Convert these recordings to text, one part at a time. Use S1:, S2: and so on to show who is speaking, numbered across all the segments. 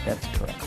S1: That's correct.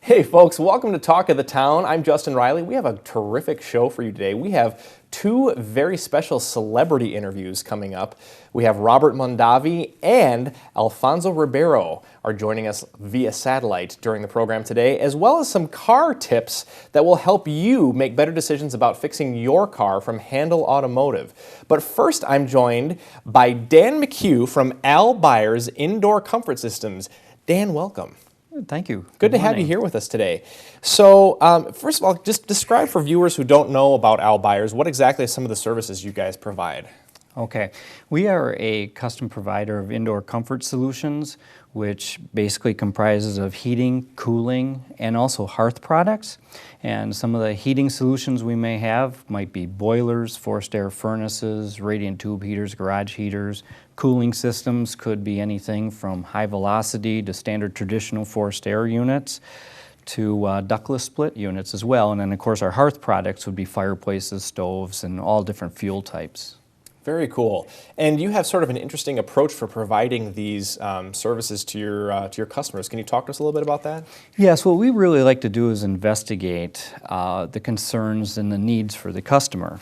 S2: Hey folks, welcome to Talk of the Town. I'm Justin Riley. We have a terrific show for you today. We have two very special celebrity interviews coming up. We have Robert Mondavi and Alfonso Ribeiro are joining us via satellite during the program today, as well as some car tips that will help you make better decisions about fixing your car from Handle Automotive. But first, I'm joined by Dan McCue from Beyers Indoor Comfort Systems. Dan, welcome.
S1: Thank you.
S2: Good to have you here with us today. So, first of all, just describe for viewers who don't know about Beyers, what exactly are some of the services you guys provide?
S1: Okay. We are a custom provider of indoor comfort solutions, which basically comprises of heating, cooling, and also hearth products. And some of the heating solutions we may have might be boilers, forced air furnaces, radiant tube heaters, garage heaters. Cooling systems could be anything from high velocity to standard traditional forced air units to ductless split units as well. And then of course our hearth products would be fireplaces, stoves, and all different fuel types.
S2: Very cool. And you have sort of an interesting approach for providing these services to your customers. Can you talk to us a little bit about that?
S1: Yes, what we really like to do is investigate the concerns and the needs for the customer.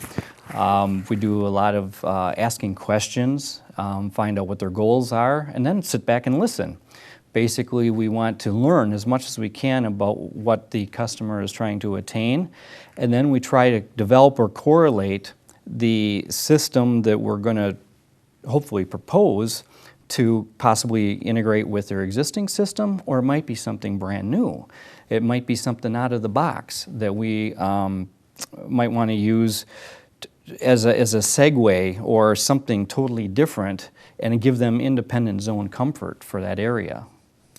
S1: We do a lot of asking questions, find out what their goals are, and then sit back and listen. Basically, we want to learn as much as we can about what the customer is trying to attain, and then we try to develop or correlate the system that we're going to hopefully propose to possibly integrate with their existing system, or it might be something brand new. It might be something out of the box that we might want to use as a segue or something totally different and give them independent zone comfort for that area.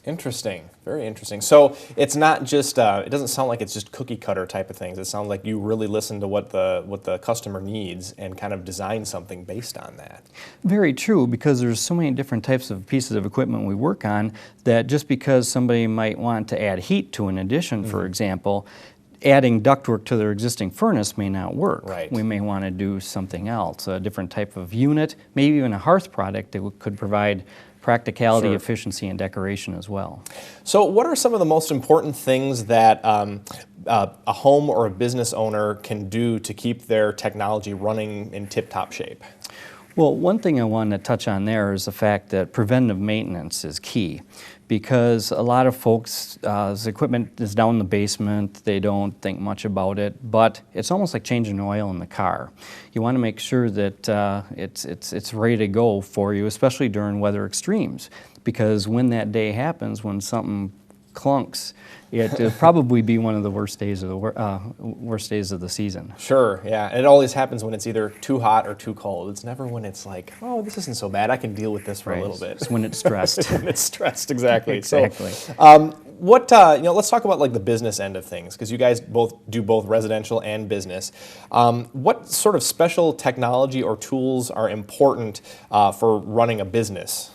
S2: Interesting, very interesting. So it's not just, it doesn't sound like it's just cookie cutter type of things. It sounds like you really listen to what the customer needs and kind of design something based on that.
S1: Very true, because there's so many different types of pieces of equipment we work on that just because somebody might want to add heat to an addition, for example, adding ductwork to their existing furnace may not work.
S2: Right.
S1: We may want to do something else, a different type of unit, maybe even a hearth product that could provide practicality, efficiency, and decoration as well.
S2: So what are some of the most important things that a home or a business owner can do to keep their technology running in tip-top shape?
S1: Well, one thing I wanted to touch on there is the fact that preventive maintenance is key, because a lot of folks' equipment is down in the basement, they don't think much about it, but it's almost like changing oil in the car. You want to make sure that it's ready to go for you, especially during weather extremes, because when that day happens, when something clunks, it'll probably be one of the worst days of the season.
S2: Sure, yeah. And it always happens when it's either too hot or too cold. It's never when it's like, oh, this isn't so bad. I can deal with this for a little bit.
S1: It's when it's stressed.
S2: When it's stressed, exactly.
S1: Exactly.
S2: So, let's talk about like the business end of things, because you guys do both residential and business. What sort of special technology or tools are important for running a business?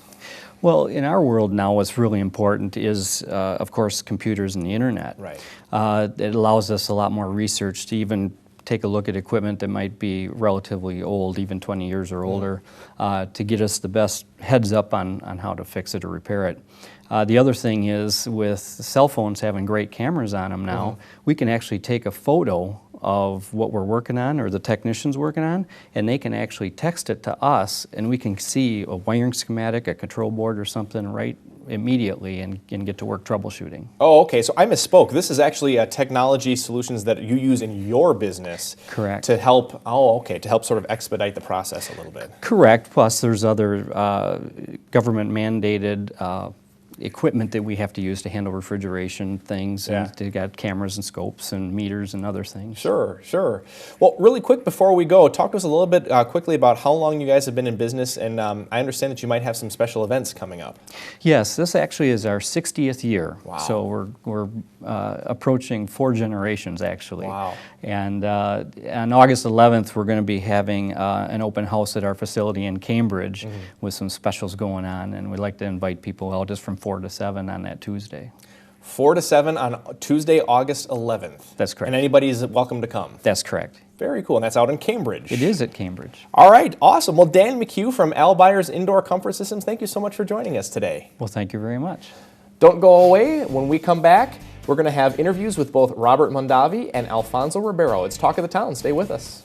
S1: Well, in our world now, what's really important is, of course, computers and the internet.
S2: Right.
S1: It allows us a lot more research to even take a look at equipment that might be relatively old, even 20 years or older, to get us the best heads up on how to fix it or repair it. The other thing is, with cell phones having great cameras on them now, we can actually take a photo of what we're working on or the technician's working on, and they can actually text it to us, and we can see a wiring schematic, a control board or something right immediately and get to work troubleshooting.
S2: Oh, okay. So I misspoke. This is actually technology solutions that you use in your business.
S1: Correct.
S2: To help, to help sort of expedite the process a little bit.
S1: Correct. Plus there's other government mandated equipment that we have to use to handle refrigeration things, and they got cameras and scopes and meters and other things.
S2: Sure, sure. Well, really quick before we go, talk to us a little bit quickly about how long you guys have been in business, and I understand that you might have some special events coming up.
S1: Yes, this actually is our 60th year.
S2: Wow.
S1: So we're approaching 4 generations actually.
S2: Wow.
S1: And on August 11th, we're going to be having an open house at our facility in Cambridge with some specials going on, and we'd like to invite people out just from 4 to 7 on that Tuesday.
S2: 4 to 7 on Tuesday, August 11th.
S1: That's correct.
S2: And anybody is welcome to come.
S1: That's correct.
S2: Very cool, and that's out in Cambridge.
S1: It is at Cambridge.
S2: All right, awesome. Well, Dan McCue from Beyers Indoor Comfort Systems, thank you so much for joining us today.
S1: Well, thank you very much.
S2: Don't go away. When we come back, we're going to have interviews with both Robert Mondavi and Alfonso Ribeiro. It's Talk of the Town. Stay with us.